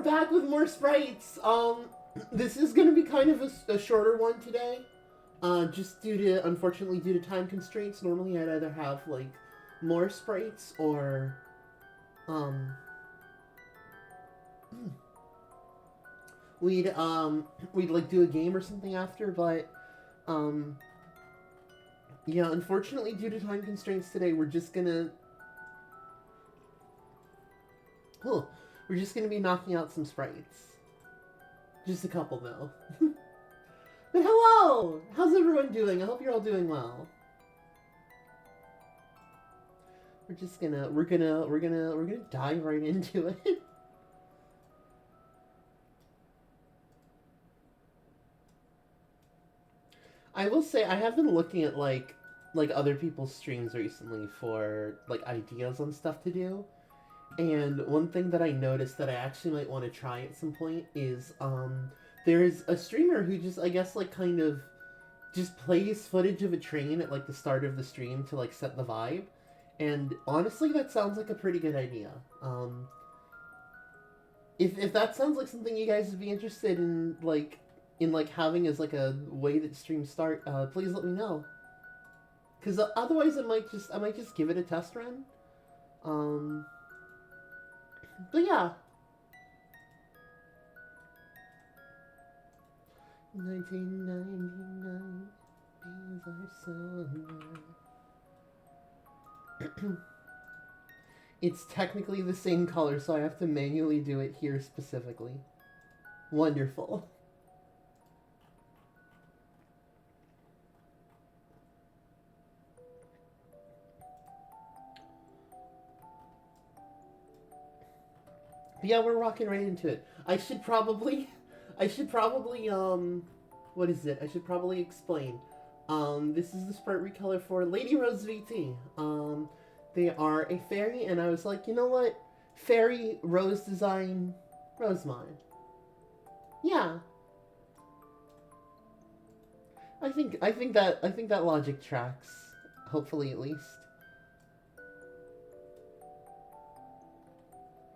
back with more sprites. This is gonna be kind of a shorter one today. Just unfortunately, due to time constraints. Normally I'd either have, like, more sprites or, we'd like, do a game or something after, but, yeah, unfortunately, due to time constraints today, we're just gonna be knocking out some sprites. Just a couple, though. But hello! How's everyone doing? I hope you're all doing well. We're gonna dive right into it. I will say I have been looking at like other people's streams recently for like ideas on stuff to do. And one thing that I noticed that I actually might want to try at some point is there's a streamer who just, I guess, like, kind of just plays footage of a train at, like, the start of the stream to, like, set the vibe. And honestly, that sounds like a pretty good idea. If that sounds like something you guys would be interested in, like, having as, like, a way that streams start, please let me know. Because otherwise I might just give it a test run. But yeah. 1999 is our summer. It's technically the same color, so I have to manually do it here specifically. Wonderful. But yeah, we're rocking right into it. I should probably, what is it? I should probably explain. This is the Sprite Recolor for Lady Rose VT. They are a fairy, and I was like, you know what? Fairy, rose design, Rosemon. Yeah. I think that logic tracks. Hopefully, at least.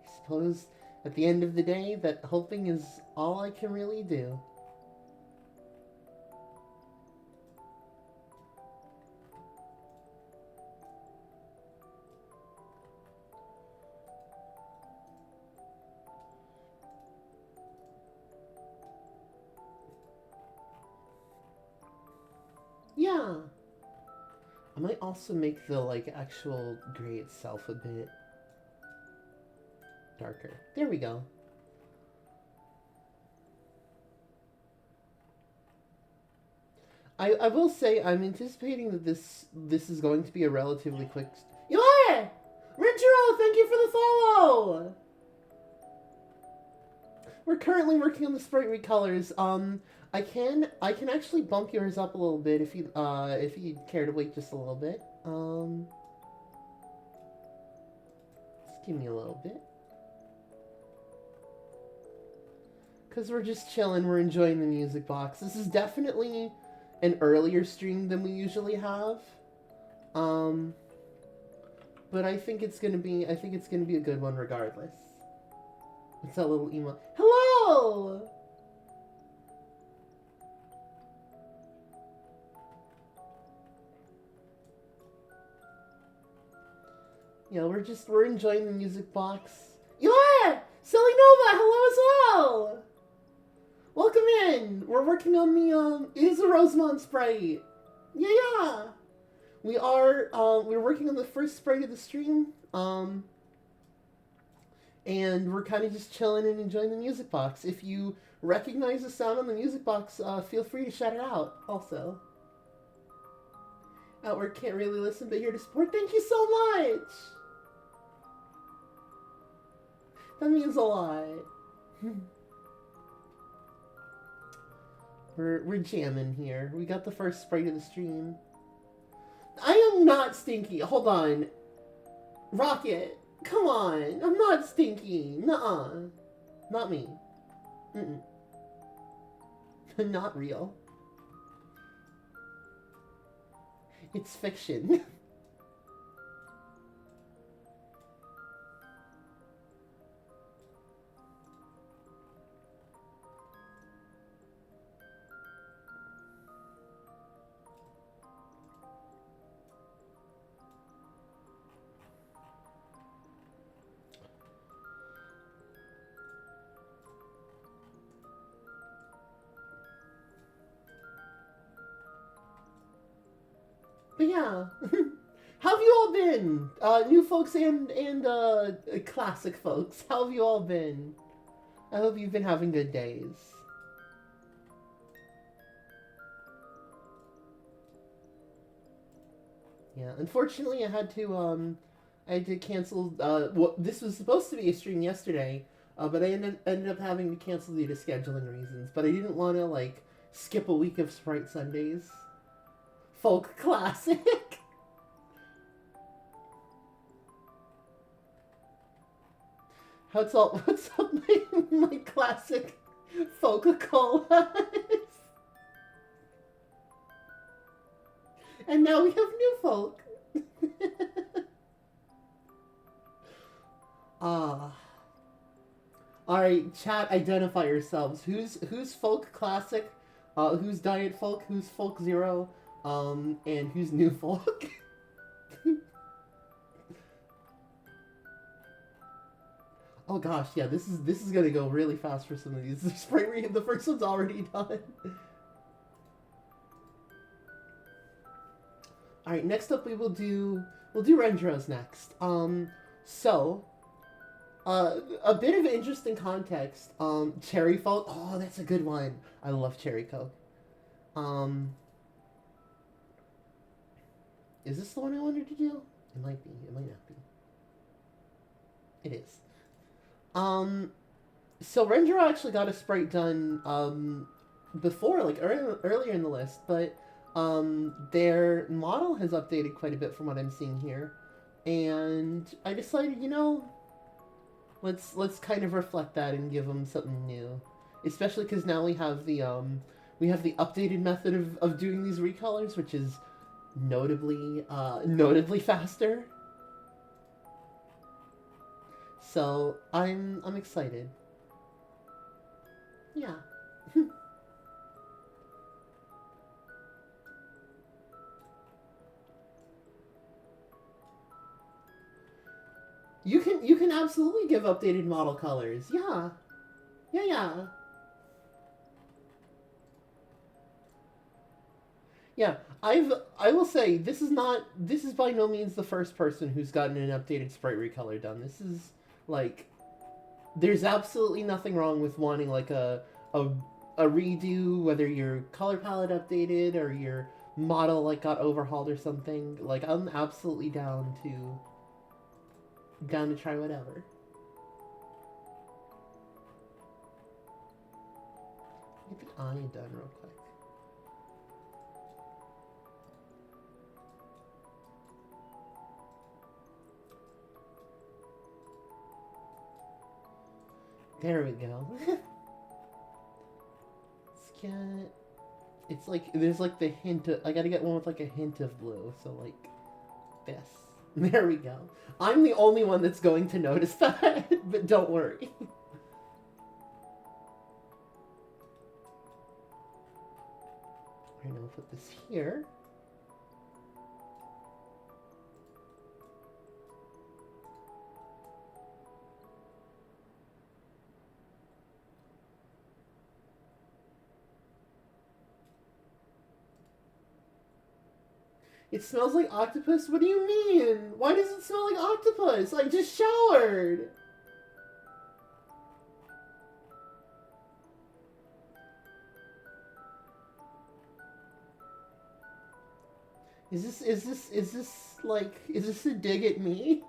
I suppose at the end of the day, that hoping is all I can really do. Yeah. I might also make the, like, actual gray itself a bit darker. There we go. I will say I'm anticipating that this is going to be a relatively quick. You are! Rinchero, thank you for the follow. We're currently working on the Sprite Recolors. I can actually bump yours up a little bit if you care to wait just a little bit. Just give me a little bit. Because we're just chilling, we're enjoying the music box. This is definitely an earlier stream than we usually have. But I think it's gonna be a good one regardless. What's that little emo? Hello! Yeah, we're enjoying the music box. You are! Silly Nova, hello as well! Welcome in! We're working on the, it is a Rosemon sprite. Yeah! We're working on the first sprite of the stream, and we're kind of just chilling and enjoying the music box. If you recognize the sound on the music box, feel free to shout it out, also. At work, can't really listen, but here to support. Thank you so much! That means a lot. We're jamming here. We got the first sprite of the stream. I am not stinky. Hold on. Rocket. Come on. I'm not stinky. Nuh-uh. Not me. Mm-mm. Not real. It's fiction. But yeah. How have you all been? New folks and classic folks. How have you all been? I hope you've been having good days. Yeah, unfortunately I had to cancel, well, this was supposed to be a stream yesterday, but I ended up having to cancel due to scheduling reasons, but I didn't want to, like, skip a week of Sprite Sundays. Folk classic! What's up, my classic Coca-Colas? And now we have new folk. Ah. Alright, chat, identify yourselves. Who's folk classic? Who's diet folk? Who's folk zero? And who's new folk? Oh gosh, yeah, this is gonna go really fast for some of these. The first one's already done. Alright, next up we'll do Rendros next. A bit of interesting context. Cherry folk. Oh, that's a good one. I love cherry coke. Is this the one I wanted to do? It might be. It might not be. It is. So Rendro actually got a sprite done before, like earlier in the list, but their model has updated quite a bit from what I'm seeing here, and I decided, let's kind of reflect that and give them something new, especially because now we have the updated method of doing these recolors, which is notably faster. So I'm excited. Yeah. You can absolutely give updated model colors. Yeah. Yeah. Yeah, I will say this is by no means the first person who's gotten an updated sprite recolor done. This is like, there's absolutely nothing wrong with wanting like a redo, whether your color palette updated or your model like got overhauled or something. Like, I'm absolutely down to try whatever. Get the eye done real quick. There we go. Let's get... It's like, there's like the hint of... I gotta get one with like a hint of blue, so like this. There we go. I'm the only one that's going to notice that, but don't worry. I'm gonna put this here. It smells like octopus? What do you mean? Why does it smell like octopus? I just showered! Is this a dig at me?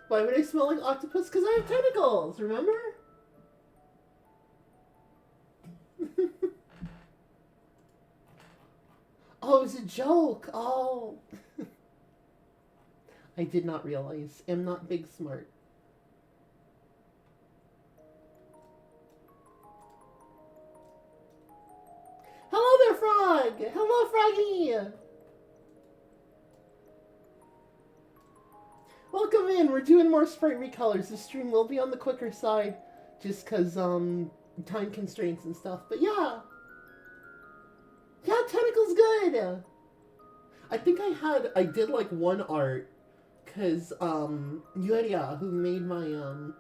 Why would I smell like octopus? Because I have tentacles, remember? Oh, it was a joke. Oh. I did not realize. I'm not big smart. Hello there, Frog! Hello, Froggy! Welcome in. We're doing more sprite recolors. This stream will be on the quicker side, just because time constraints and stuff. But yeah, yeah, Tentacle's good. I think I did like one art, cause Yuria, who made my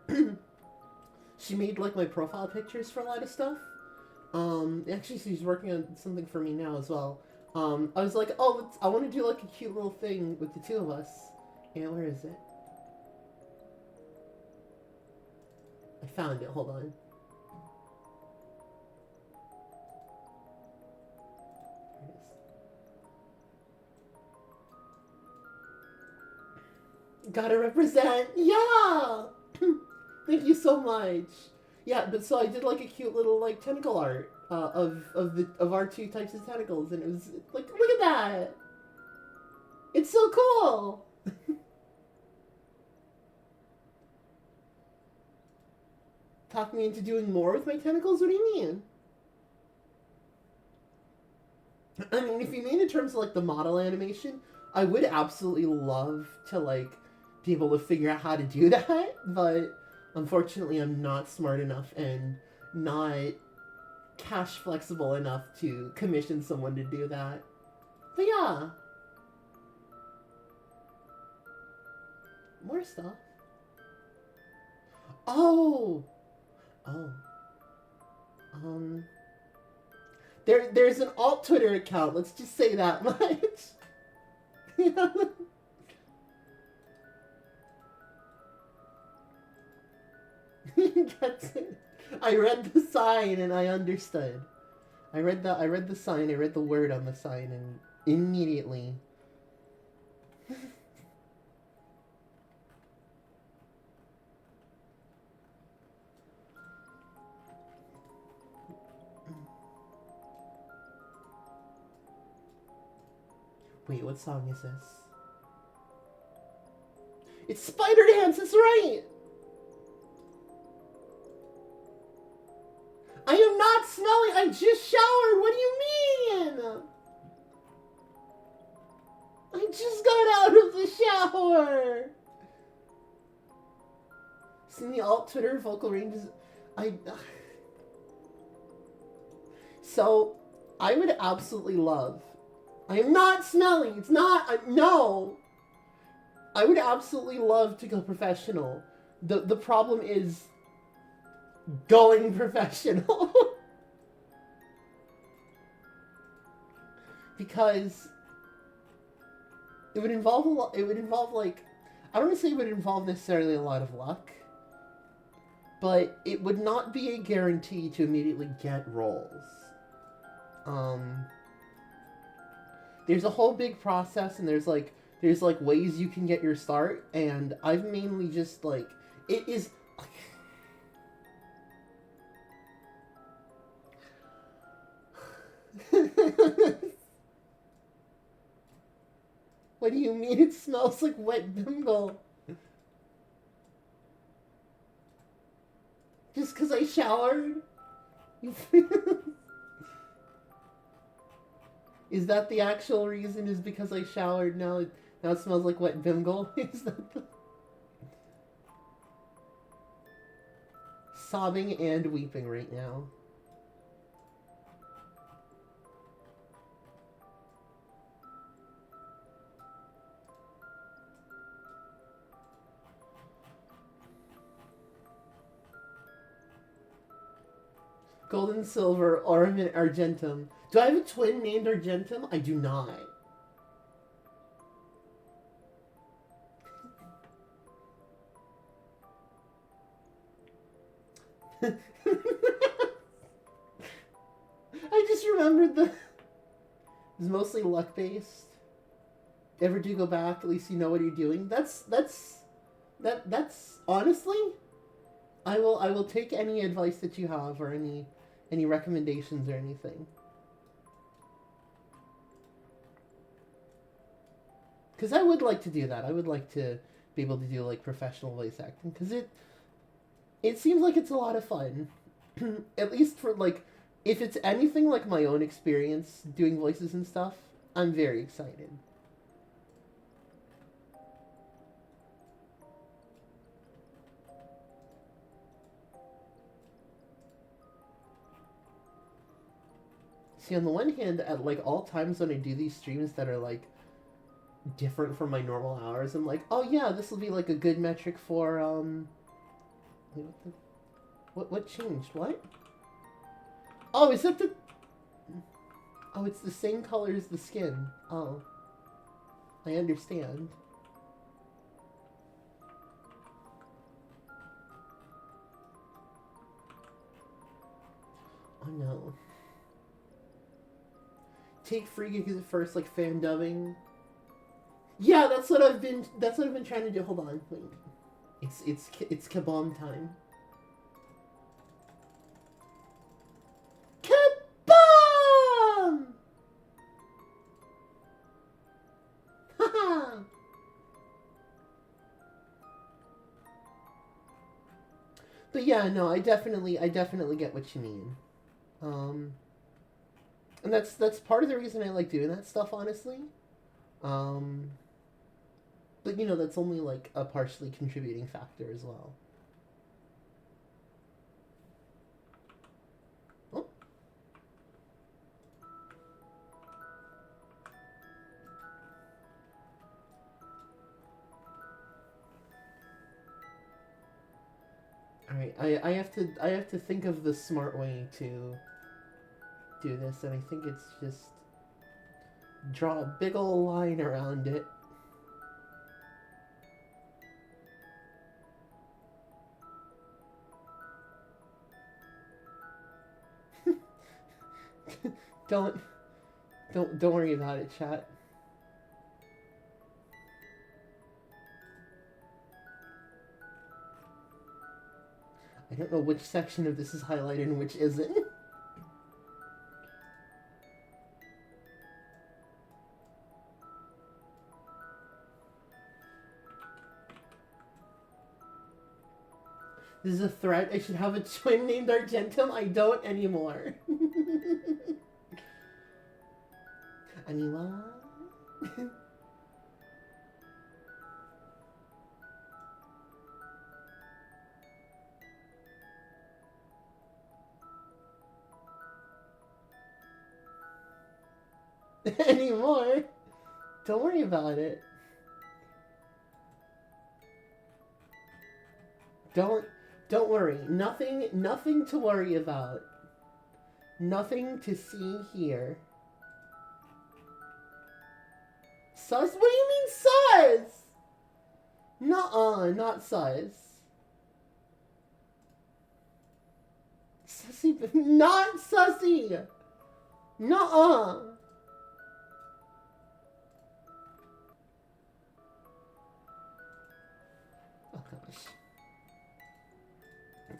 she made like my profile pictures for a lot of stuff. Actually, she's working on something for me now as well. I was like, oh, I want to do like a cute little thing with the two of us. And where is it? I found it. Hold on. There it is. Gotta represent. Yeah. Thank you so much. Yeah, but so I did like a cute little like tentacle art of our two types of tentacles, and it was like, look at that. It's so cool. Talk me into doing more with my tentacles? What do you mean? I mean, if you mean in terms of like the model animation, I would absolutely love to like be able to figure out how to do that, but unfortunately I'm not smart enough and not cash flexible enough to commission someone to do that. But yeah. More stuff. Oh! Oh. There's an alt Twitter account, let's just say that much. That's it. I read the sign and I understood. I read the sign, I read the word on the sign, and immediately. Wait, what song is this? It's Spider Dance, that's right! I am not smelling, I just showered, what do you mean? I just got out of the shower! Seen the alt Twitter vocal ranges, So, I would absolutely love, I am not smelling, it's not, no! I would absolutely love to go professional. The problem is going professional. Because it would involve a lot, it would involve like, I don't want to say it would involve necessarily a lot of luck, but it would not be a guarantee to immediately get roles. There's a whole big process, and there's like ways you can get your start, and I've mainly just like, it is What do you mean it smells like wet bimble? Just because I showered? Is that the actual reason? Is because I showered, now it smells like wet bimble? Is that the... Sobbing and weeping right now. Gold and silver, ornament argentum. Do I have a twin named Argentum? I do not. I just remembered it's mostly luck based. Ever do go back, at least you know what you're doing. That's honestly, I will take any advice that you have, or any recommendations or anything. Because I would like to do that. I would like to be able to do like professional voice acting, because it seems like it's a lot of fun. At least for like, if it's anything like my own experience doing voices and stuff, I'm very excited. See, on the one hand, at like all times when I do these streams that are like different from my normal hours, I'm like, oh yeah, this will be like a good metric for wait, what changed? What? Oh, is that the? Oh, it's the same color as the skin. Oh, I understand. Oh no. Take free gigs at first, like fan dubbing. Yeah, that's what I've been. That's what I've been trying to do. Hold on, wait. It's kabam time. Kabam! Haha. But yeah, no, I definitely get what you mean. And that's part of the reason I like doing that stuff, honestly. But you know, that's only like a partially contributing factor as well. Oh. Alright, I have to think of the smart way to do this, and I think it's just draw a big ol' line around it. Don't worry about it, chat. I don't know which section of this is highlighted and which isn't. This is a threat. I should have a twin named Argentum. I don't anymore. I mean, what? Anymore? Don't worry about it. Don't worry. Nothing to worry about. Nothing to see here. Sus? What do you mean sus? Nuh-uh, not sus. Sussy, not sussy. Nuh-uh. Oh gosh.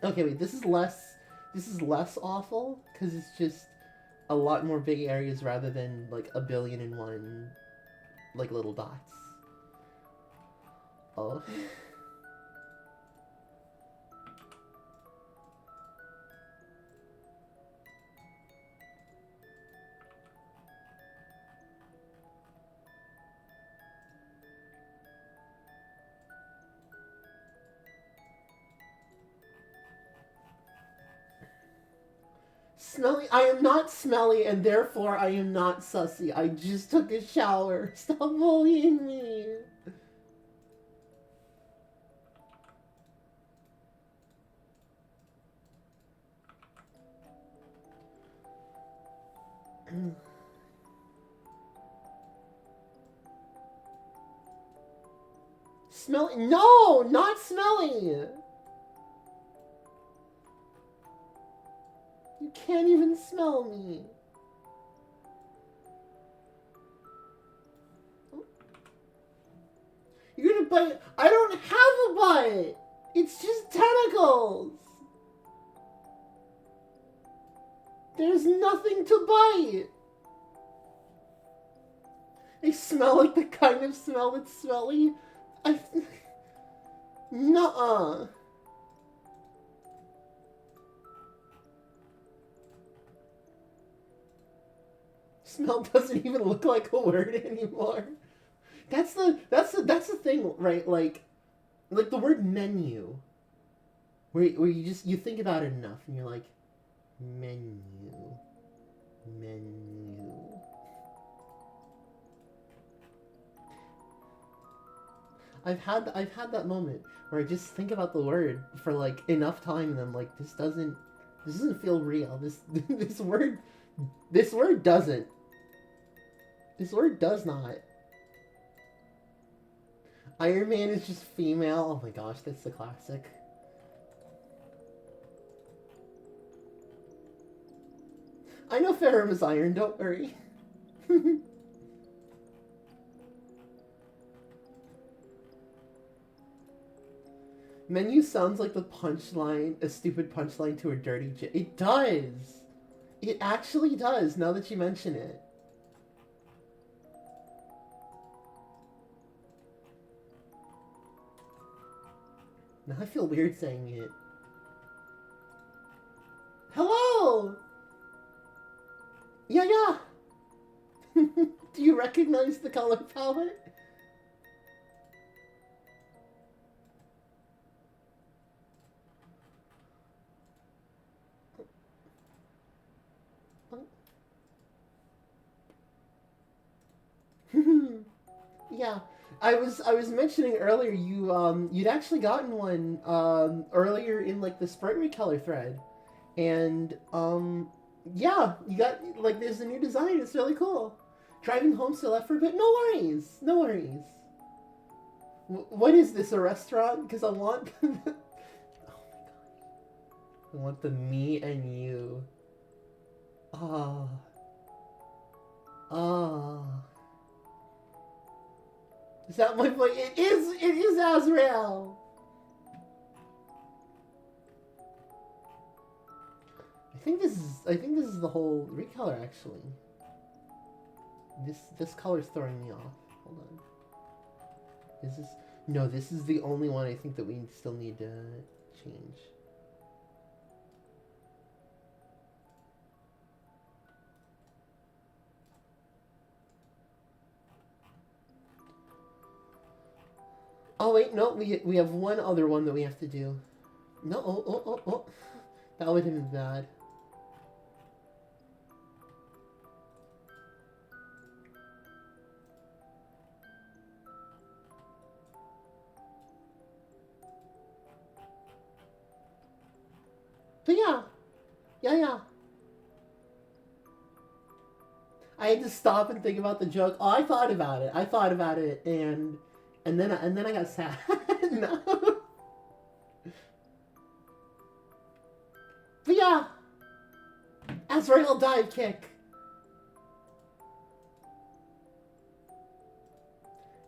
Okay, wait, this is less awful, because it's just a lot more big areas rather than, like, 1,000,000,001, like, little dots. Oh. Smelly? I am not smelly, and therefore I am not sussy. I just took a shower. Stop bullying me. Smelly? No, not smelly. You can't even smell me. You're gonna bite. I don't have a butt. It's just tentacles. There's nothing to bite. They smell like the kind of smell that's smelly. Nuh-uh. Smell doesn't even look like a word anymore. That's the thing, right? Like the word menu, where you think about it enough, and you're like, menu, Menu. I've had that moment where I just think about the word for like enough time and I'm like, this doesn't feel real. This word doesn't. This word does not. Iron Man is just female. Oh my gosh, that's the classic. I know Ferrum is iron, don't worry. Menu sounds like the punchline, a stupid punchline to a dirty joke. It does! It actually does, now that you mention it. Now I feel weird saying it. Hello! Yeah, yeah! Do you recognize the color palette? Yeah, I was mentioning earlier you'd actually gotten one earlier in like the Sprite Recolor thread, and yeah, you got like there's a new design. It's really cool. Driving home still left for a bit. No worries, no worries. What is this, a restaurant? Because I want oh my god, I want the me and you. Ah. Ah. Is that my voice? It is Azrael! I think this is the whole recolor actually. This color's throwing me off. Hold on. Is this no, this is the only one I think that we still need to change. Oh wait, no, we have one other one that we have to do. No, oh. That would have been bad. But yeah. Yeah. I had to stop and think about the joke. Oh, I thought about it, and then I got sad. No. But yeah, Azrael dive kick.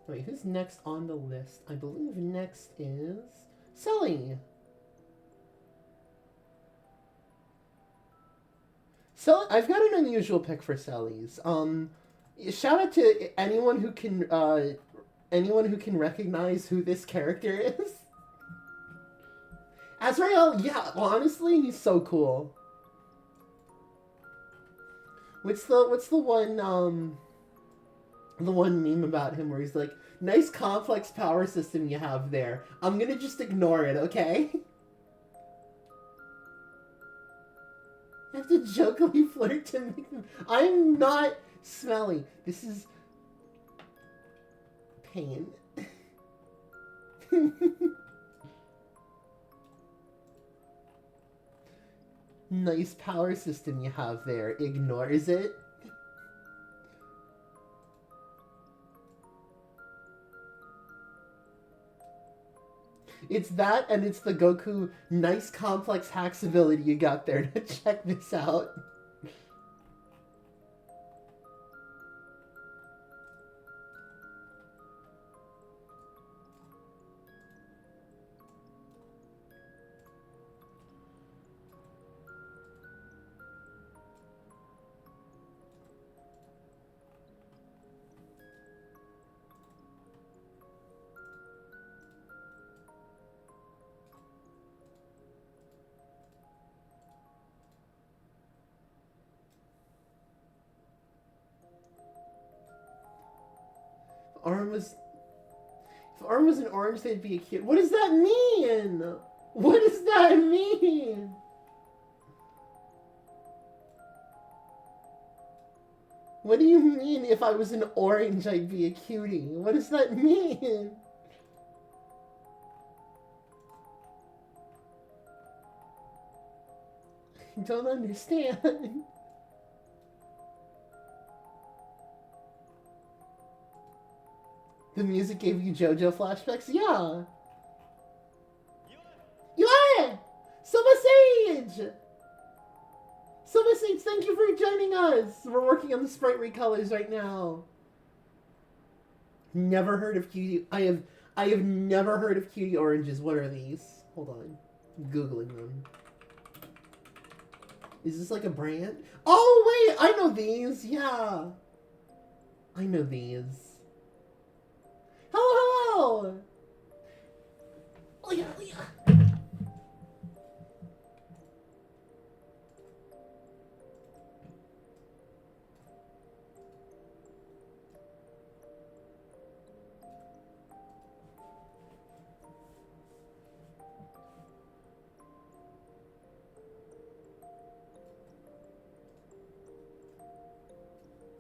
Wait, who's next on the list? I believe next is Sully. So I've got an unusual pick for Sally's. Shout out to anyone who can recognize who this character is. Azrael, yeah, honestly, he's so cool. What's the one meme about him where he's like, nice complex power system you have there. I'm gonna just ignore it, okay? I have to jokingly flirt to make them... I'm not smelly. This is... pain. Nice power system you have there. Ignores it. It's that, and it's the Goku nice complex hacks ability you got there to check this out. If Arm was an orange, they'd be a kid. What does that mean? What does that mean? What do you mean if I was an orange I'd be a cutie? What does that mean? I don't understand. The music gave you JoJo flashbacks? Yeah. You are! Summer Sage! Summer Sage, thank you for joining us! We're working on the Sprite Recolors right now. Never heard of cutie. I have never heard of cutie oranges. What are these? Hold on. I'm Googling them. Is this like a brand? Oh wait, I know these. Yeah. I know these. Hello, hello. Leah, Leah.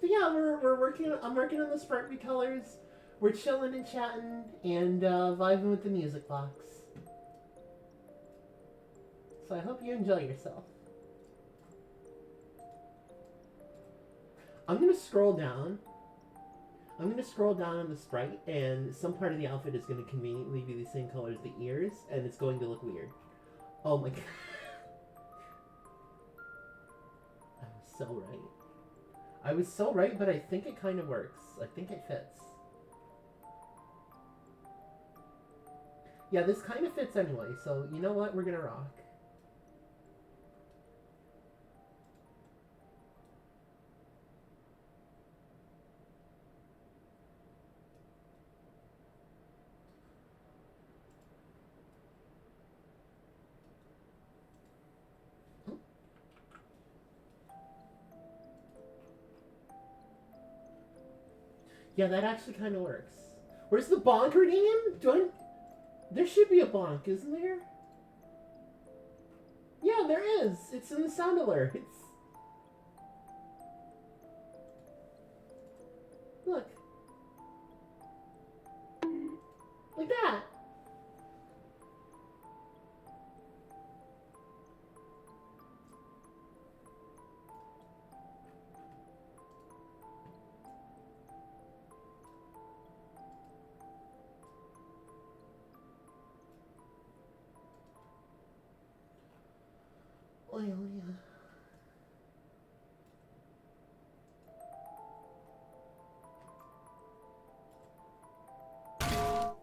So yeah, we're working. I'm working on the Sprite Recolors. We're chilling and chatting and vibing with the music box. So I hope you enjoy yourself. I'm gonna scroll down. I'm gonna scroll down on the sprite, and some part of the outfit is gonna conveniently be the same color as the ears, and it's going to look weird. Oh my god. I was so right. I was so right, but I think it kind of works. I think it fits. Yeah, this kind of fits anyway, so you know what? We're gonna rock. Yeah, that actually kind of works. Where's the bonk redeem? There should be a bonk, isn't there? Yeah, there is. It's in the sound alert. Look. Like that. Oh, yeah.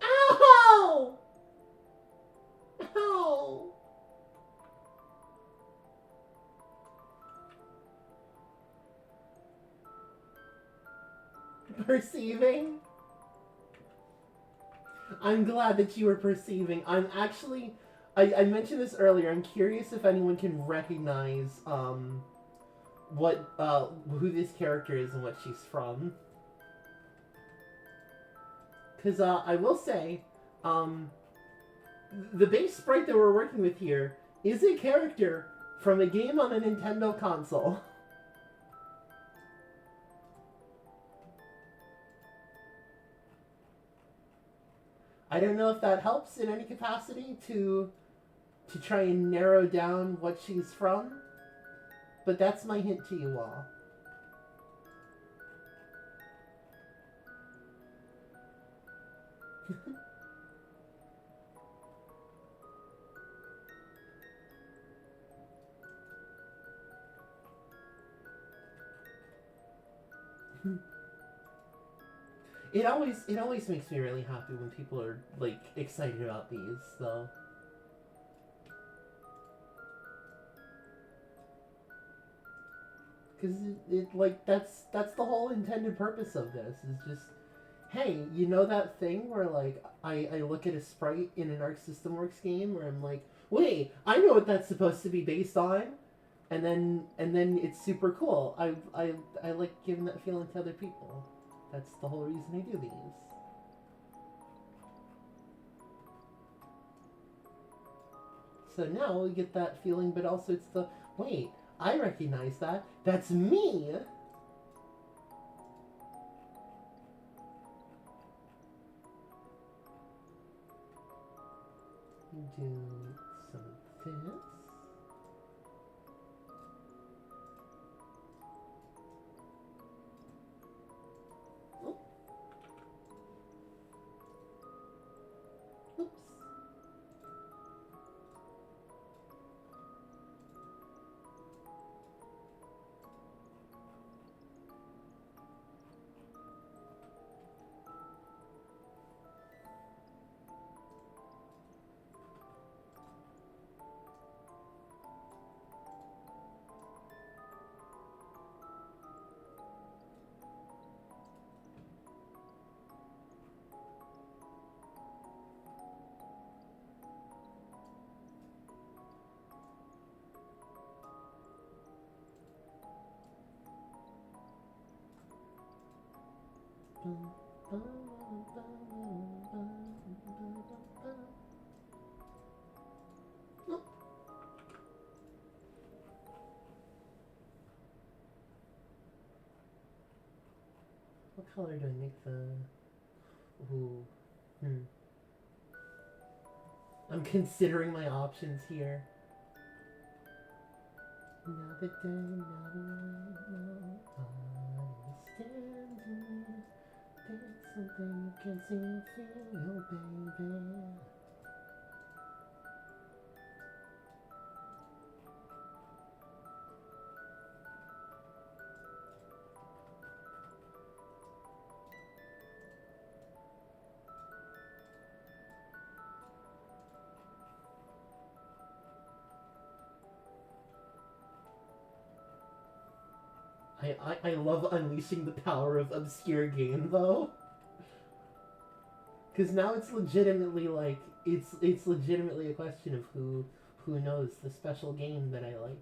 Ow! Ow! Perceiving? I'm glad that you were perceiving. I'm actually... I mentioned this earlier. I'm curious if anyone can recognize, who this character is and what she's from. Because, I will say, the base sprite that we're working with here is a character from a game on a Nintendo console. I don't know if that helps in any capacity to try and narrow down what she's from, but that's my hint to you all. It always makes me really happy when people are like excited about these, though. Because it like that's the whole intended purpose of this is just, hey, you know that thing where like I look at a sprite in an Arc System Works game where I'm like, wait, I know what that's supposed to be based on, and then it's super cool. I like giving that feeling to other people. That's the whole reason I do these. So now we get that feeling, but also it's the, wait, I recognize that. That's me! do some of this. Oh. Oops. Oh. What color do I make the... Ooh. I'm considering my options here. Another day, another night, no understanding. There's something you can see and feel, baby. I love unleashing the power of obscure game though. Cause now it's legitimately like it's legitimately a question of who knows the special game that I like.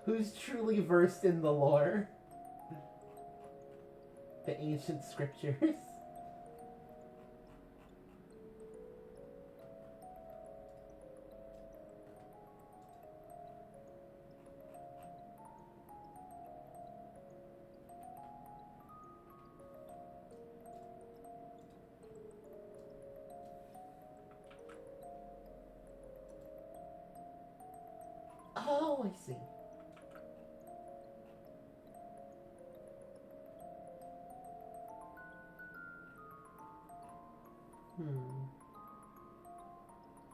Who's truly versed in the lore. The ancient scriptures. Oh, I see.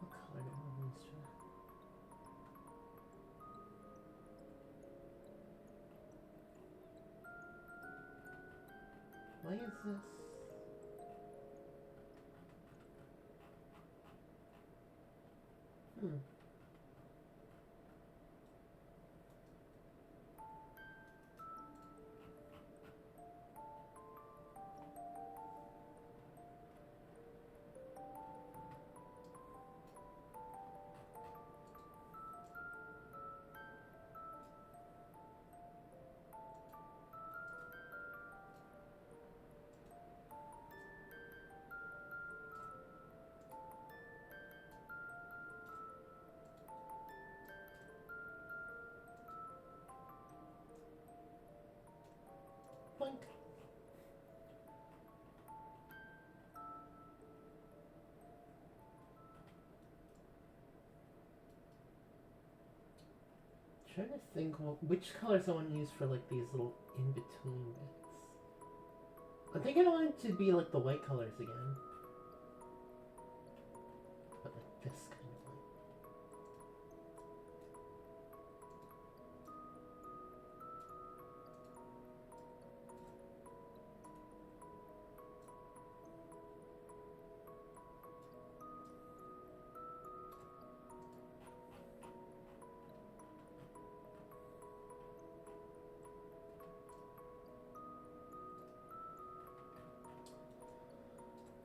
What color do I want to use for that? Why is this? Boink. Trying to think which colors I want to use for like these little in between bits. I think I want it to be like the white colors again, but like this kind of white.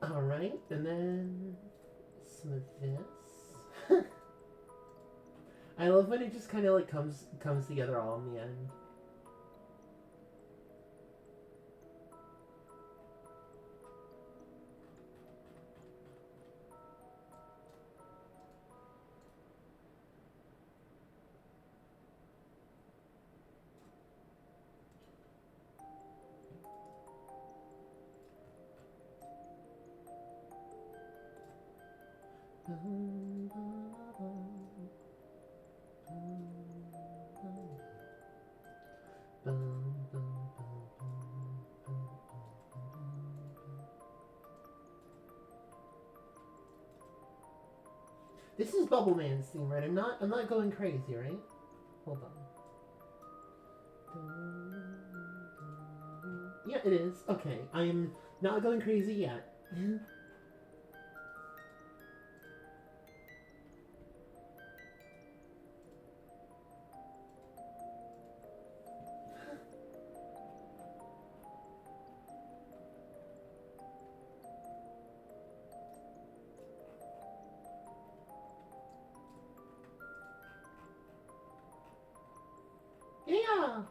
Alright, and then some of this. I love when it just kind of like comes together all in the end. This is Bubble Man's theme, right? I'm not going crazy, right? Hold on. Yeah, it is. Okay, I am not going crazy yet. Yeah!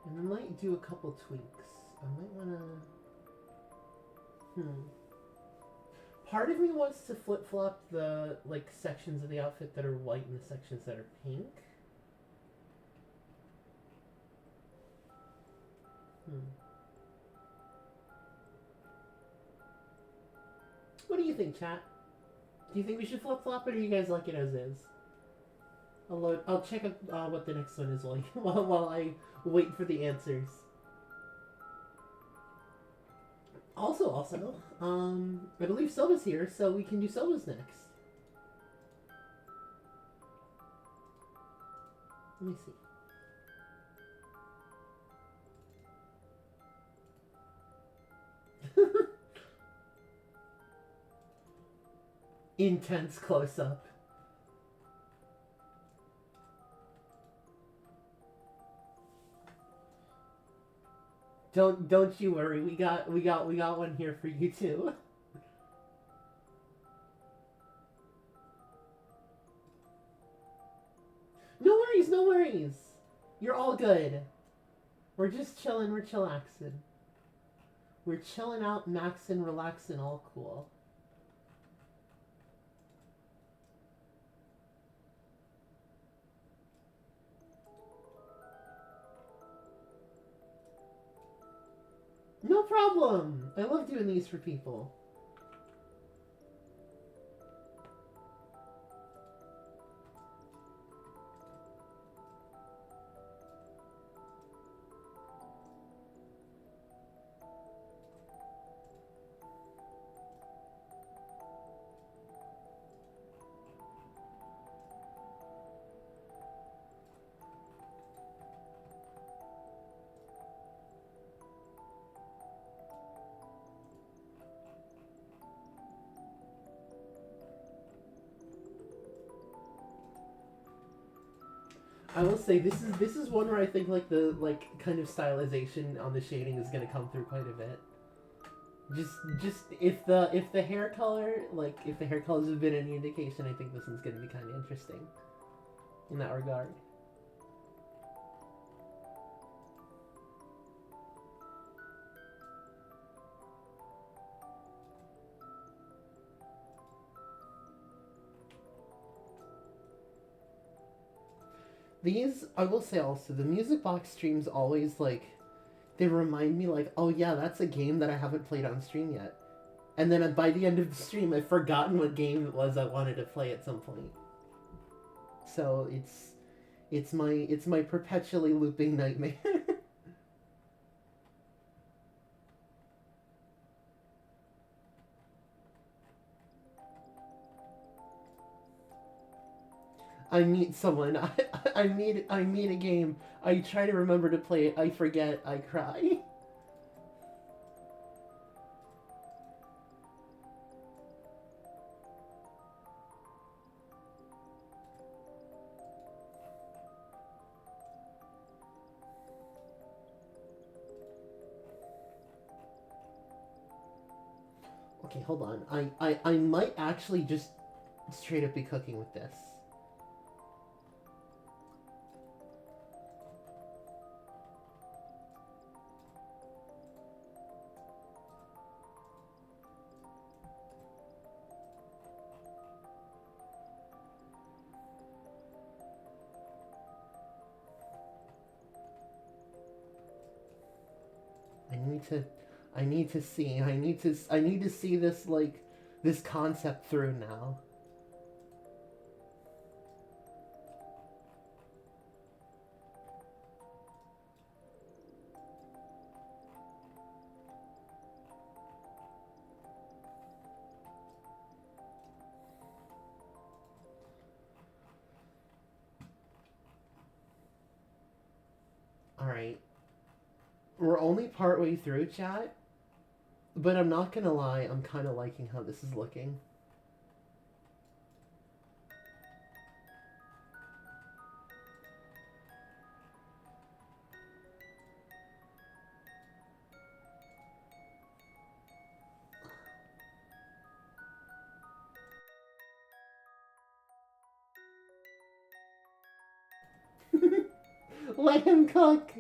And I might do a couple tweaks. I might wanna... Part of me wants to flip-flop the, like, sections of the outfit that are white and the sections that are pink. What do you think, chat? Do you think we should flip-flop it, or you guys like it as is? I'll check out what the next one is while I wait for the answers. Also, I believe Soba's here, so we can do Soba's next. Let me see. Intense close-up. Don't you worry. We got one here for you too. No worries, no worries. You're all good. We're just chilling, we're chillaxing. We're chilling out, maxing, relaxing, all cool. No problem. I love doing these for people. I will say this is one where I think like the kind of stylization on the shading is gonna come through quite a bit. Just if the hair color if the hair colors have been any indication, I think this one's gonna be kind of interesting in that regard. These, I will say also, the music box streams always they remind me oh yeah, that's a game that I haven't played on stream yet. And then by the end of the stream, I've forgotten what game it was I wanted to play at some point. So it's my perpetually looping nightmare. I meet someone, I meet a game, I try to remember to play it, I forget, I cry. Okay, hold on. I might actually just straight up be cooking with this. I need to see. I need to see this, like, this concept through now. Alright. We're only partway through, chat. But I'm not gonna lie, I'm kind of liking how this is looking. Let him cook!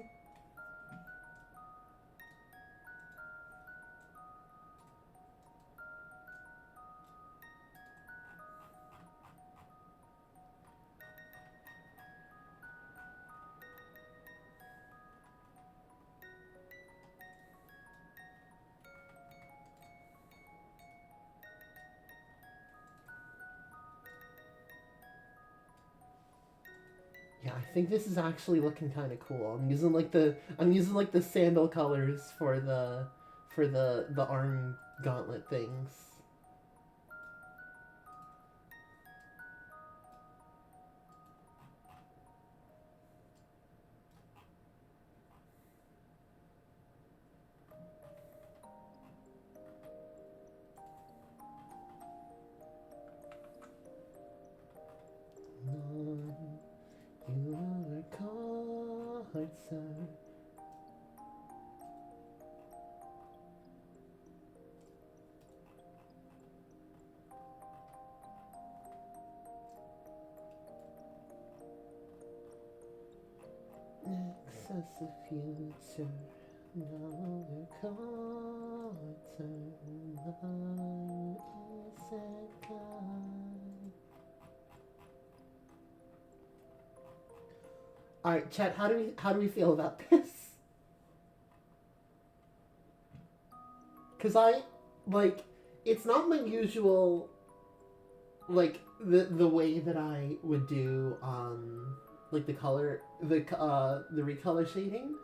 Yeah, I think this is actually looking kind of cool. I'm using like the sandal colors for the arm gauntlet things. You are caught, sir. Excessive future. Now we're caught, sir. Alright, Chet, how do we feel about this? Cause it's not my usual, like, the way that I would do like the recolor shading,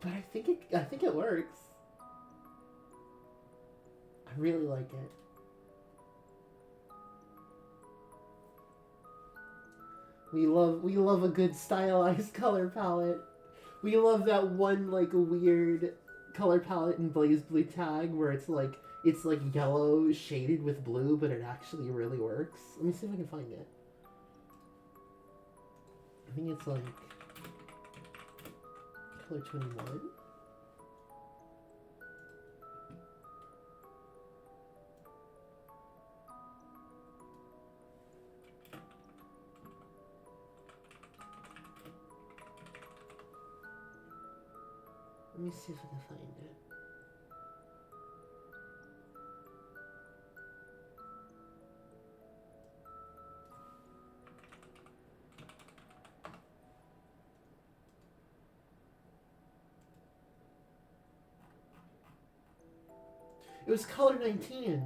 but I think it works. I really like it. We love a good stylized color palette. We love that one, like, weird color palette in Blaze Blue Tag where it's like yellow shaded with blue, but it actually really works. Let me see if I can find it. I think it's like color 21. Let me see if I can find it. It was color 19.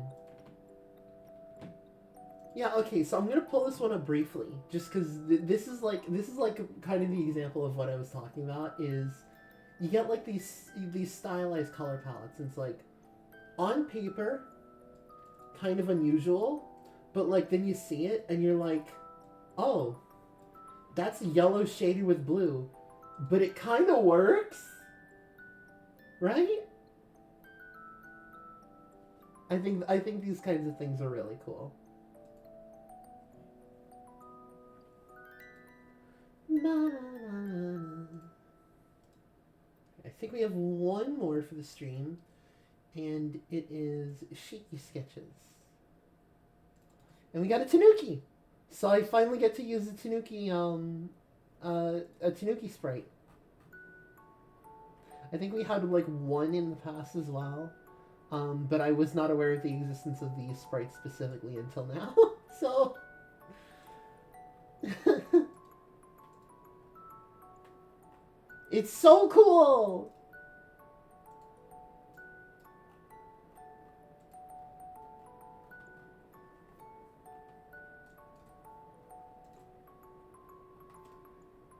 Yeah, okay, so I'm gonna pull this one up briefly, just because this is like kind of the example of what I was talking about. Is you get like these stylized color palettes, and it's like on paper kind of unusual, but like then you see it and you're like, oh, that's yellow shaded with blue, but it kind of works, right? I think these kinds of things are really cool. I think we have one more for the stream, and it is Shiki Sketches. And we got a Tanuki! So I finally get to use a Tanuki sprite. I think we had like one in the past as well. But I was not aware of the existence of these sprites specifically until now. So it's so cool!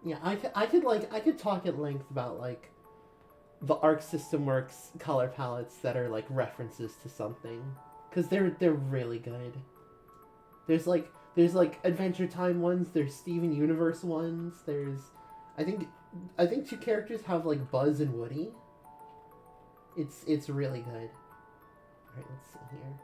Yeah, I could talk at length about like the Arc System Works color palettes that are like references to something, because they're really good. There's like Adventure Time ones. There's Steven Universe ones. There's, I think, I think two characters have like Buzz and Woody. It's really good. All right, let's see here.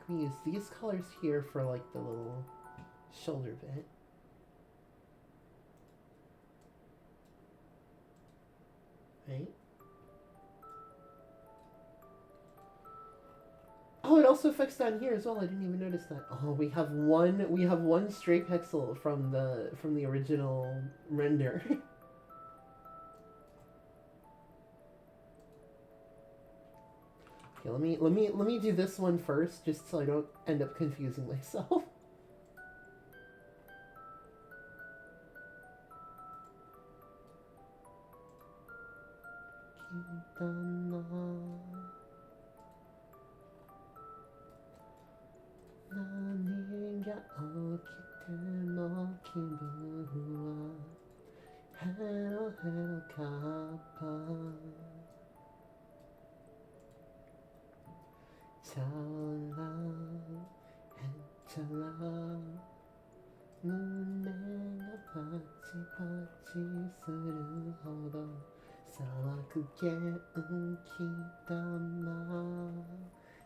I think we use these colors here for like the little shoulder bit. Right. Oh, it also affects down here as well. I didn't even notice that. Oh, we have one stray pixel from the original render. Okay, let me do this one first, just so I don't end up confusing myself.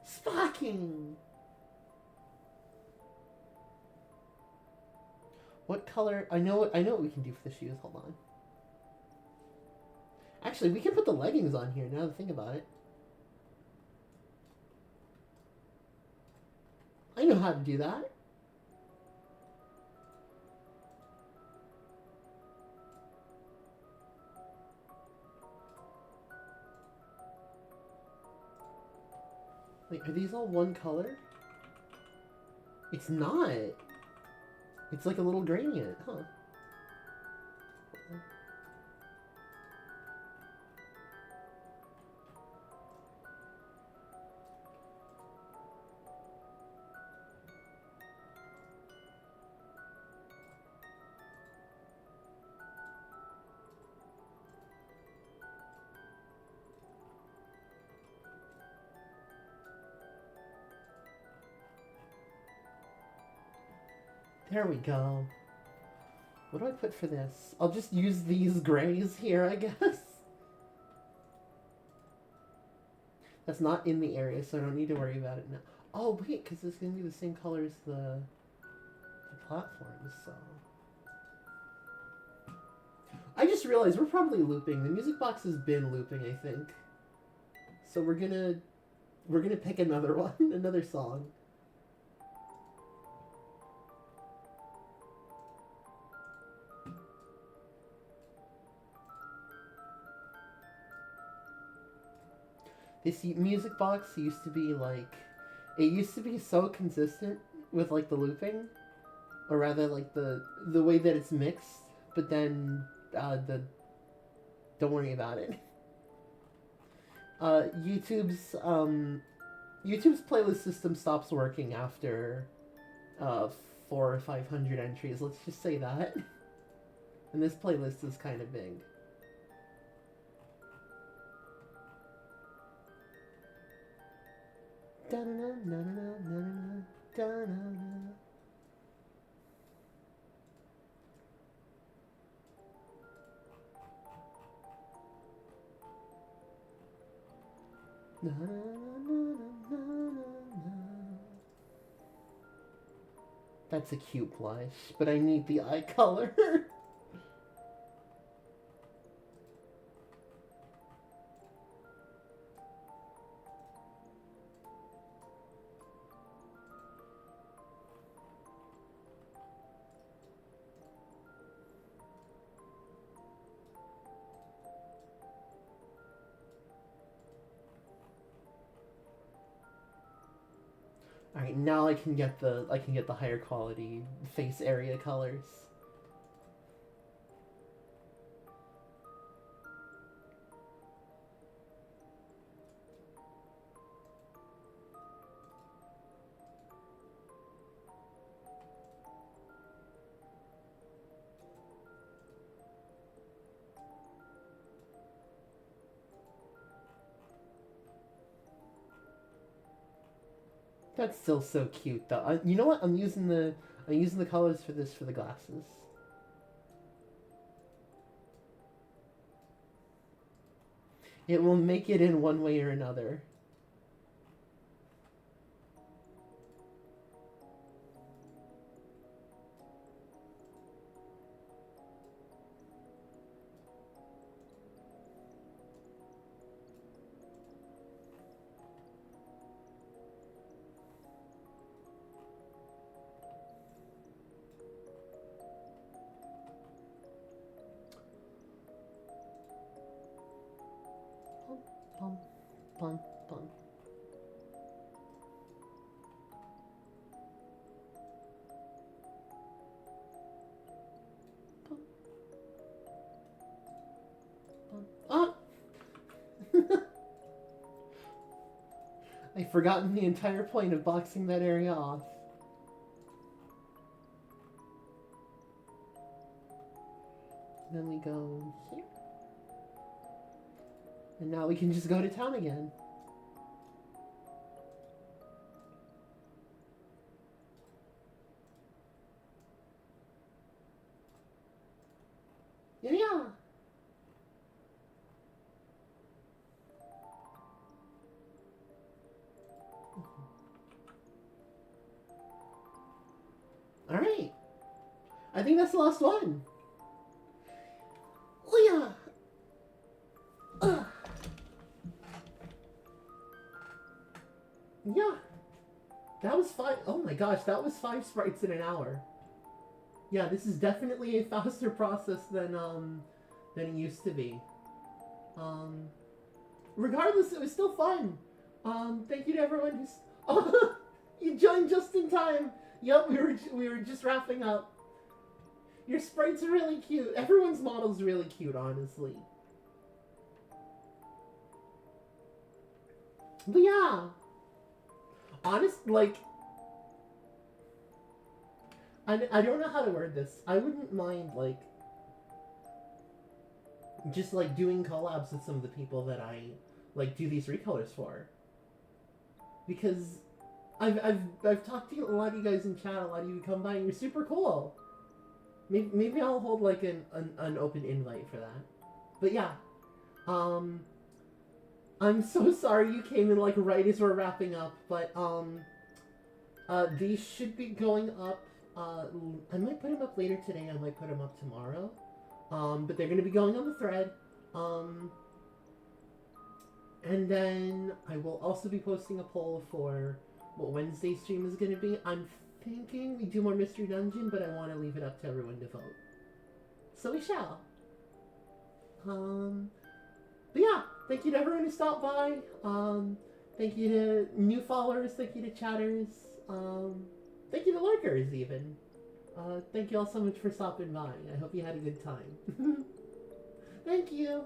Sparking! What color? I know what we can do for the shoes. Hold on. Actually, we can put the leggings on here now that I think about it. I know how to do that. Wait, are these all one color? It's not. It's like a little gradient, huh? There we go. What do I put for this? I'll just use these grays here, I guess. That's not in the area, so I don't need to worry about it now. Oh, wait, because it's going to be the same color as the platforms, so... I just realized we're probably looping. The music box has been looping, I think. So we're gonna pick another one, another song. This music box used to be like, it used to be so consistent with like the looping, or rather like the way that it's mixed. But then don't worry about it. YouTube's playlist system stops working after 400 or 500 entries. Let's just say that. And this playlist is kind of big. That's a cute blush, but I need the eye color. All right, now I can get the higher quality face area colors. That's still so cute, though. You know what? I'm using the colors for this for the glasses. It will make it in one way or another. Bum, bum, bum. Ah! I've forgotten the entire point of boxing that area off. Then we go here. And now we can just go to town again. Yeah. Alright. I think that's the last one. Oh yeah. Yeah. That was 5. Oh my gosh, that was 5 sprites in an hour. Yeah, this is definitely a faster process than it used to be. Regardless, it was still fun. Thank you to everyone who's. Oh, you joined just in time. Yep, we were just wrapping up. Your sprites are really cute. Everyone's model's really cute, honestly. But yeah, like, I don't know how to word this. I wouldn't mind, like, just, like, doing collabs with some of the people that I, like, do these recolors for. Because I've talked to a lot of you guys in chat, a lot of you come by, and you're super cool. Maybe I'll hold, like, an open invite for that. But yeah, I'm so sorry you came in, like, right as we're wrapping up, but, these should be going up. I might put them up later today, I might put them up tomorrow. But they're going to be going on the thread. And then I will also be posting a poll for what Wednesday's stream is going to be. I'm thinking we do more Mystery Dungeon, but I want to leave it up to everyone to vote. So we shall. But yeah, thank you to everyone who stopped by. Thank you to new followers, thank you to chatters. Thank you to lurkers, even. Thank you all so much for stopping by. I hope you had a good time. Thank you.